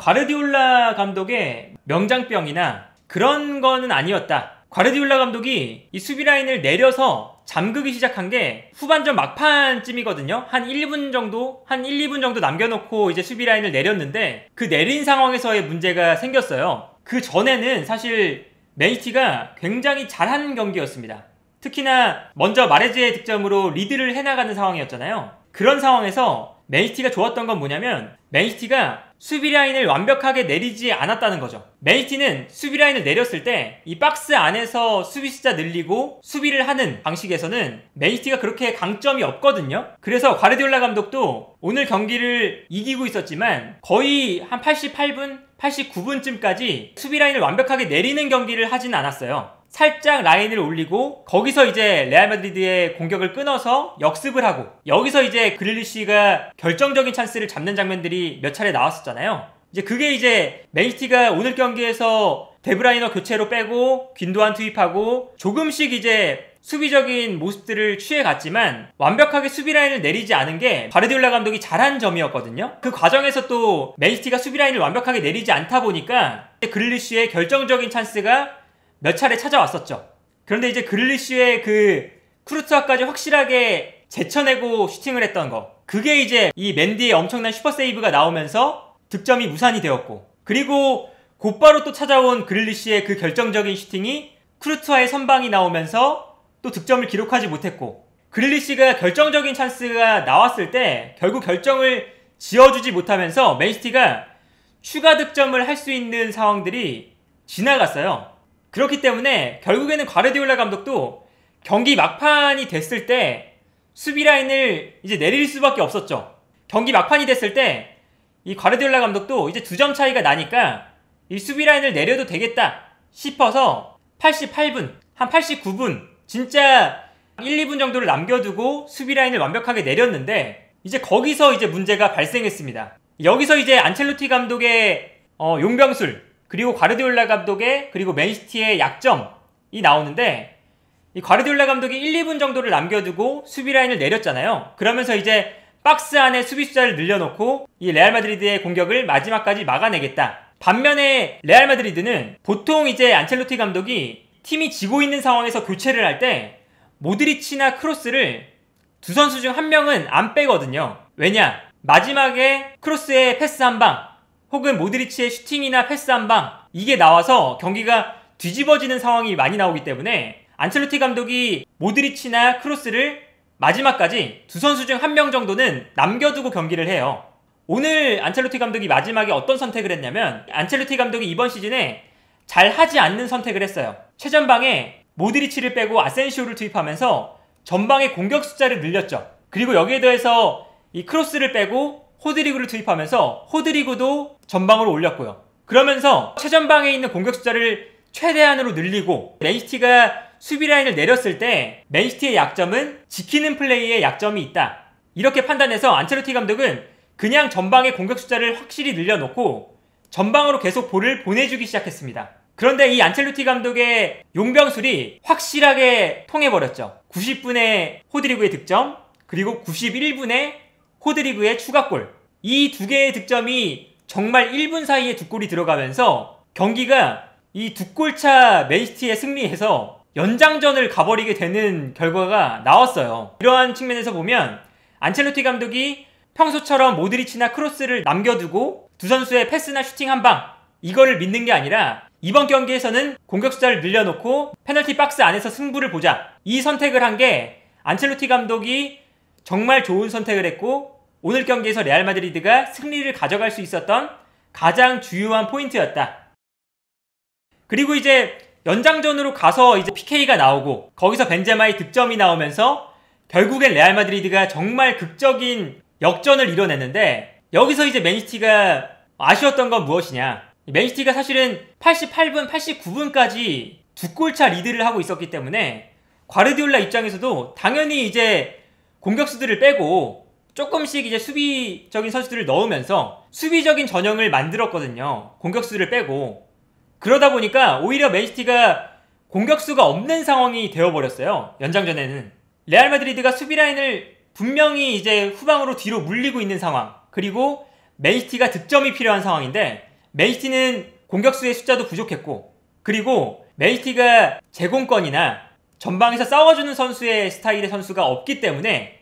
과르디올라 감독의 명장병이나 그런 거는 아니었다. 과르디올라 감독이 이 수비 라인을 내려서 잠그기 시작한 게 후반전 막판쯤이거든요. 한 1, 2분 정도 남겨놓고 이제 수비 라인을 내렸는데 그 내린 상황에서의 문제가 생겼어요. 그 전에는 사실 맨시티가 굉장히 잘한 경기였습니다. 특히나 먼저 마레즈의 득점으로 리드를 해나가는 상황이었잖아요. 그런 상황에서 맨시티가 좋았던 건 뭐냐면 맨시티가 수비 라인을 완벽하게 내리지 않았다는 거죠. 맨시티는 수비 라인을 내렸을 때 이 박스 안에서 수비 숫자 늘리고 수비를 하는 방식에서는 맨시티가 그렇게 강점이 없거든요. 그래서 과르디올라 감독도 오늘 경기를 이기고 있었지만 거의 한 88분, 89분쯤까지 수비 라인을 완벽하게 내리는 경기를 하진 않았어요. 살짝 라인을 올리고 거기서 이제 레알 마드리드의 공격을 끊어서 역습을 하고 여기서 이제 그릴리시가 결정적인 찬스를 잡는 장면들이 몇 차례 나왔었잖아요. 이제 그게 이제 맨시티가 오늘 경기에서 데브라이너 교체로 빼고 귄도안 투입하고 조금씩 이제 수비적인 모습들을 취해갔지만 완벽하게 수비 라인을 내리지 않은 게 과르디올라 감독이 잘한 점이었거든요. 그 과정에서 또 맨시티가 수비 라인을 완벽하게 내리지 않다 보니까 그릴리시의 결정적인 찬스가 몇 차례 찾아왔었죠. 그런데 이제 그릴리시의 그 쿠르투아까지 확실하게 제쳐내고 슈팅을 했던 거, 그게 이제 이 맨디의 엄청난 슈퍼세이브가 나오면서 득점이 무산이 되었고, 그리고 곧바로 또 찾아온 그릴리시의 그 결정적인 슈팅이 쿠르투아의 선방이 나오면서 또 득점을 기록하지 못했고, 그릴리시가 결정적인 찬스가 나왔을 때 결국 결정을 지어주지 못하면서 맨시티가 추가 득점을 할 수 있는 상황들이 지나갔어요. 그렇기 때문에 결국에는 과르디올라 감독도 경기 막판이 됐을 때 수비 라인을 이제 내릴 수밖에 없었죠. 경기 막판이 됐을 때 이 과르디올라 감독도 이제 2점 차이가 나니까 이 수비 라인을 내려도 되겠다 싶어서 88분, 한 89분 진짜 1, 2분 정도를 남겨두고 수비 라인을 완벽하게 내렸는데 이제 거기서 이제 문제가 발생했습니다. 여기서 이제 안첼로티 감독의 용병술, 그리고 과르디올라 감독의, 그리고 맨시티의 약점이 나오는데, 이 과르디올라 감독이 1, 2분 정도를 남겨두고 수비 라인을 내렸잖아요. 그러면서 이제 박스 안에 수비 숫자를 늘려놓고 이 레알 마드리드의 공격을 마지막까지 막아내겠다. 반면에 레알 마드리드는 보통 이제 안첼로티 감독이 팀이 지고 있는 상황에서 교체를 할 때 모드리치나 크로스를 두 선수 중 한 명은 안 빼거든요. 왜냐? 마지막에 크로스의 패스 한 방, 혹은 모드리치의 슈팅이나 패스 한 방, 이게 나와서 경기가 뒤집어지는 상황이 많이 나오기 때문에 안첼로티 감독이 모드리치나 크로스를 마지막까지 두 선수 중 한 명 정도는 남겨두고 경기를 해요. 오늘 안첼로티 감독이 마지막에 어떤 선택을 했냐면, 안첼로티 감독이 이번 시즌에 잘 하지 않는 선택을 했어요. 최전방에 모드리치를 빼고 아센시오를 투입하면서 전방의 공격 숫자를 늘렸죠. 그리고 여기에 더해서 이 크로스를 빼고 호드리구를 투입하면서 호드리구도 전방으로 올렸고요. 그러면서 최전방에 있는 공격 숫자를 최대한으로 늘리고, 맨시티가 수비 라인을 내렸을 때 맨시티의 약점은 지키는 플레이에 약점이 있다, 이렇게 판단해서 안첼로티 감독은 그냥 전방의 공격 숫자를 확실히 늘려놓고 전방으로 계속 볼을 보내주기 시작했습니다. 그런데 이 안첼로티 감독의 용병술이 확실하게 통해버렸죠. 90분에 호드리구의 득점, 그리고 91분에 호드리구의 추가골, 이 두 개의 득점이 정말 1분 사이에 두 골이 들어가면서 경기가 이 두 골차 맨시티의 승리에서 연장전을 가버리게 되는 결과가 나왔어요. 이러한 측면에서 보면 안첼로티 감독이 평소처럼 모드리치나 크로스를 남겨두고 두 선수의 패스나 슈팅 한 방, 이거를 믿는 게 아니라 이번 경기에서는 공격 숫자를 늘려놓고 페널티 박스 안에서 승부를 보자, 이 선택을 한 게 안첼로티 감독이 정말 좋은 선택을 했고 오늘 경기에서 레알 마드리드가 승리를 가져갈 수 있었던 가장 주요한 포인트였다. 그리고 이제 연장전으로 가서 이제 PK가 나오고 거기서 벤제마의 득점이 나오면서 결국엔 레알 마드리드가 정말 극적인 역전을 이뤄냈는데, 여기서 이제 맨시티가 아쉬웠던 건 무엇이냐? 맨시티가 사실은 88분, 89분까지 두 골차 리드를 하고 있었기 때문에 과르디올라 입장에서도 당연히 이제 공격수들을 빼고 조금씩 이제 수비적인 선수들을 넣으면서 수비적인 전형을 만들었거든요. 공격수들을 빼고. 그러다 보니까 오히려 맨시티가 공격수가 없는 상황이 되어버렸어요. 연장전에는 레알 마드리드가 수비 라인을 분명히 이제 후방으로 뒤로 물리고 있는 상황, 그리고 맨시티가 득점이 필요한 상황인데 맨시티는 공격수의 숫자도 부족했고, 그리고 맨시티가 제공권이나 전방에서 싸워주는 스타일의 선수가 없기 때문에,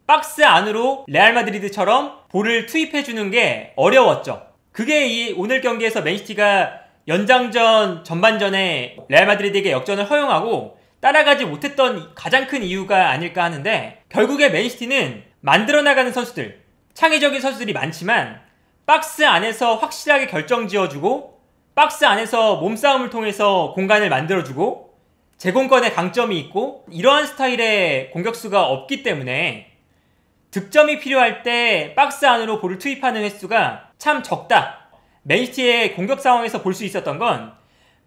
박스 안으로 레알 마드리드처럼 볼을 투입해주는 게 어려웠죠. 그게 이 오늘 경기에서 맨시티가 연장전 전반전에 레알 마드리드에게 역전을 허용하고 따라가지 못했던 가장 큰 이유가 아닐까 하는데, 결국에 맨시티는 만들어 나가는 선수들, 창의적인 선수들이 많지만 박스 안에서 확실하게 결정 지어주고, 박스 안에서 몸싸움을 통해서 공간을 만들어주고, 제공권에 강점이 있고, 이러한 스타일의 공격수가 없기 때문에 득점이 필요할 때 박스 안으로 볼을 투입하는 횟수가 참 적다. 맨시티의 공격 상황에서 볼 수 있었던 건,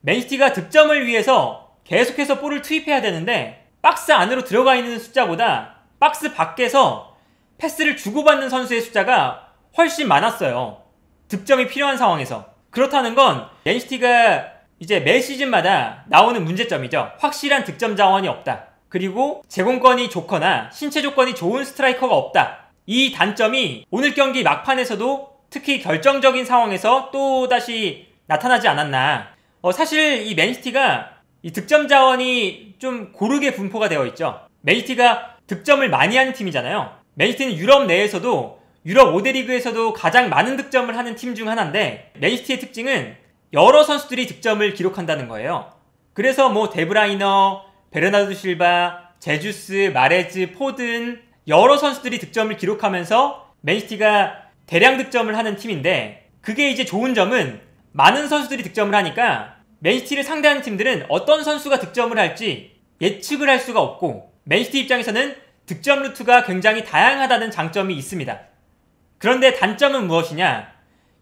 맨시티가 득점을 위해서 계속해서 볼을 투입해야 되는데 박스 안으로 들어가 있는 숫자보다 박스 밖에서 패스를 주고받는 선수의 숫자가 훨씬 많았어요. 득점이 필요한 상황에서. 그렇다는 건 맨시티가 이제 매 시즌마다 나오는 문제점이죠. 확실한 득점 자원이 없다. 그리고 제공권이 좋거나 신체 조건이 좋은 스트라이커가 없다. 이 단점이 오늘 경기 막판에서도 특히 결정적인 상황에서 또다시 나타나지 않았나. 사실 이 맨시티가 이 득점 자원이 좀 고르게 분포가 되어 있죠. 맨시티가 득점을 많이 하는 팀이잖아요. 맨시티는 유럽 내에서도, 유럽 5대 리그에서도 가장 많은 득점을 하는 팀 중 하나인데, 맨시티의 특징은 여러 선수들이 득점을 기록한다는 거예요. 그래서 뭐 데브라이너, 베르나르도 실바, 제주스, 마레즈, 포든, 여러 선수들이 득점을 기록하면서 맨시티가 대량 득점을 하는 팀인데, 그게 이제 좋은 점은 많은 선수들이 득점을 하니까 맨시티를 상대하는 팀들은 어떤 선수가 득점을 할지 예측을 할 수가 없고, 맨시티 입장에서는 득점 루트가 굉장히 다양하다는 장점이 있습니다. 그런데 단점은 무엇이냐?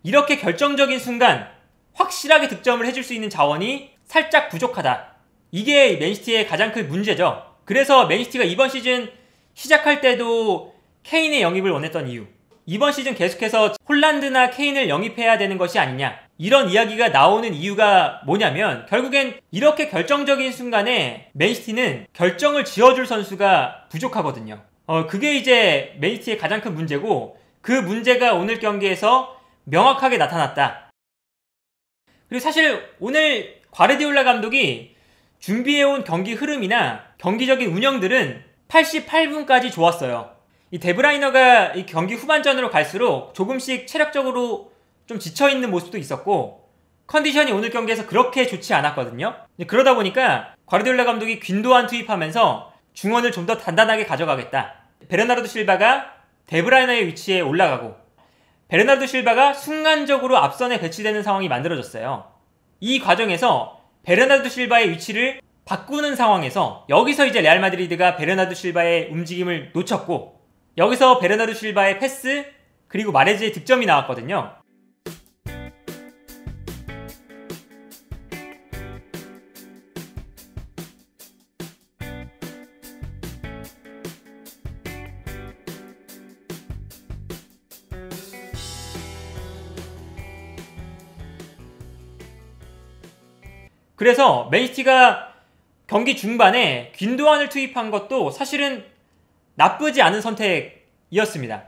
이렇게 결정적인 순간 확실하게 득점을 해줄 수 있는 자원이 살짝 부족하다. 이게 맨시티의 가장 큰 문제죠. 그래서 맨시티가 이번 시즌 시작할 때도 케인의 영입을 원했던 이유, 이번 시즌 계속해서 홀란드나 케인을 영입해야 되는 것이 아니냐, 이런 이야기가 나오는 이유가 뭐냐면, 결국엔 이렇게 결정적인 순간에 맨시티는 결정을 지어줄 선수가 부족하거든요. 그게 이제 맨시티의 가장 큰 문제고, 그 문제가 오늘 경기에서 명확하게 나타났다. 그리고 사실 오늘 과르디올라 감독이 준비해온 경기 흐름이나 경기적인 운영들은 88분까지 좋았어요. 이 데브라이너가 이 경기 후반전으로 갈수록 조금씩 체력적으로 좀 지쳐있는 모습도 있었고, 컨디션이 오늘 경기에서 그렇게 좋지 않았거든요. 그러다 보니까 과르디올라 감독이 귄도안 투입하면서 중원을 좀 더 단단하게 가져가겠다. 베르나르도 실바가 데브라이너의 위치에 올라가고, 베르나르도 실바가 순간적으로 앞선에 배치되는 상황이 만들어졌어요. 이 과정에서 베르나르도 실바의 위치를 바꾸는 상황에서, 여기서 이제 레알 마드리드가 베르나르도 실바의 움직임을 놓쳤고, 여기서 베르나르도 실바의 패스, 그리고 마레즈의 득점이 나왔거든요. 그래서 맨시티가 경기 중반에 귄도안을 투입한 것도 사실은 나쁘지 않은 선택이었습니다.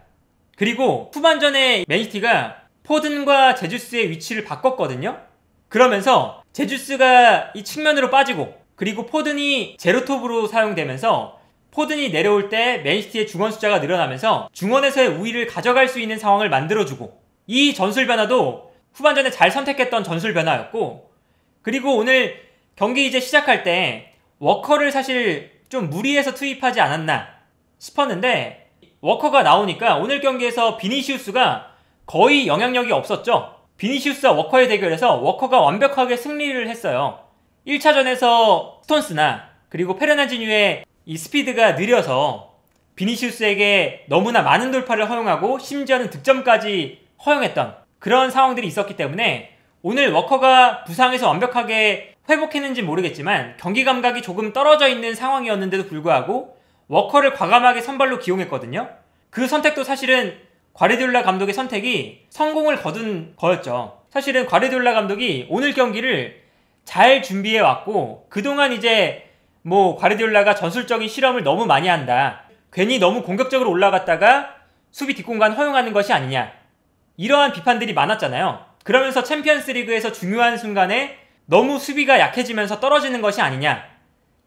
그리고 후반전에 맨시티가 포든과 제주스의 위치를 바꿨거든요. 그러면서 제주스가 이 측면으로 빠지고, 그리고 포든이 제로톱으로 사용되면서 포든이 내려올 때 맨시티의 중원 숫자가 늘어나면서 중원에서의 우위를 가져갈 수 있는 상황을 만들어주고, 이 전술 변화도 후반전에 잘 선택했던 전술 변화였고, 그리고 오늘 경기 이제 시작할 때 워커를 사실 좀 무리해서 투입하지 않았나 싶었는데, 워커가 나오니까 오늘 경기에서 비니시우스가 거의 영향력이 없었죠. 비니시우스와 워커의 대결에서 워커가 완벽하게 승리를 했어요. 1차전에서 스톤스나 그리고 페르난지뉴의 이 스피드가 느려서 비니시우스에게 너무나 많은 돌파를 허용하고 심지어는 득점까지 허용했던 그런 상황들이 있었기 때문에, 오늘 워커가 부상에서 완벽하게 회복했는지 모르겠지만 경기 감각이 조금 떨어져 있는 상황이었는데도 불구하고 워커를 과감하게 선발로 기용했거든요. 그 선택도 사실은 과르디올라 감독의 선택이 성공을 거둔 거였죠. 사실은 과르디올라 감독이 오늘 경기를 잘 준비해왔고, 그동안 이제 뭐 과르디올라가 전술적인 실험을 너무 많이 한다, 괜히 너무 공격적으로 올라갔다가 수비 뒷공간 허용하는 것이 아니냐, 이러한 비판들이 많았잖아요. 그러면서 챔피언스 리그에서 중요한 순간에 너무 수비가 약해지면서 떨어지는 것이 아니냐,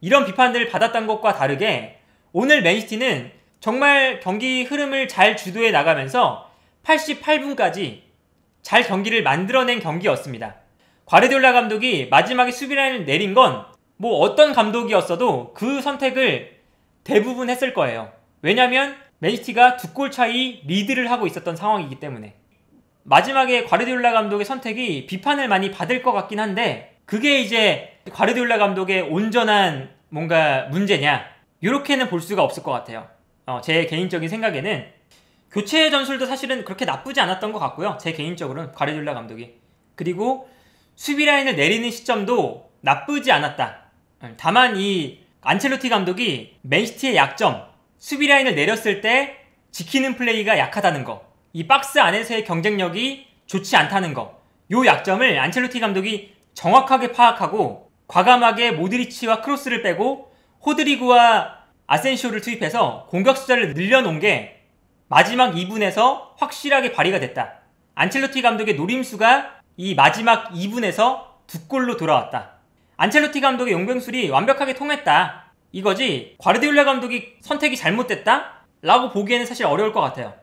이런 비판들을 받았던 것과 다르게 오늘 맨시티는 정말 경기 흐름을 잘 주도해 나가면서 88분까지 잘 경기를 만들어낸 경기였습니다. 과르디올라 감독이 마지막에 수비라인을 내린 건 뭐 어떤 감독이었어도 그 선택을 대부분 했을 거예요. 왜냐면 맨시티가 2골 차이 리드를 하고 있었던 상황이기 때문에. 마지막에 과르디올라 감독의 선택이 비판을 많이 받을 것 같긴 한데, 그게 이제 과르디올라 감독의 온전한 뭔가 문제냐, 이렇게는 볼 수가 없을 것 같아요. 제 개인적인 생각에는 교체 전술도 사실은 그렇게 나쁘지 않았던 것 같고요. 제 개인적으로는 과르디올라 감독이. 그리고 수비 라인을 내리는 시점도 나쁘지 않았다. 다만 이 안첼로티 감독이 맨시티의 약점, 수비 라인을 내렸을 때 지키는 플레이가 약하다는 거, 이 박스 안에서의 경쟁력이 좋지 않다는 거, 요 약점을 안첼로티 감독이 정확하게 파악하고 과감하게 모드리치와 크로스를 빼고 호드리그와 아센시오를 투입해서 공격 숫자를 늘려놓은 게 마지막 2분에서 확실하게 발휘가 됐다. 안첼로티 감독의 노림수가 이 마지막 2분에서 2골로 돌아왔다. 안첼로티 감독의 용병술이 완벽하게 통했다, 이거지 과르디올라 감독이 선택이 잘못됐다? 라고 보기에는 사실 어려울 것 같아요.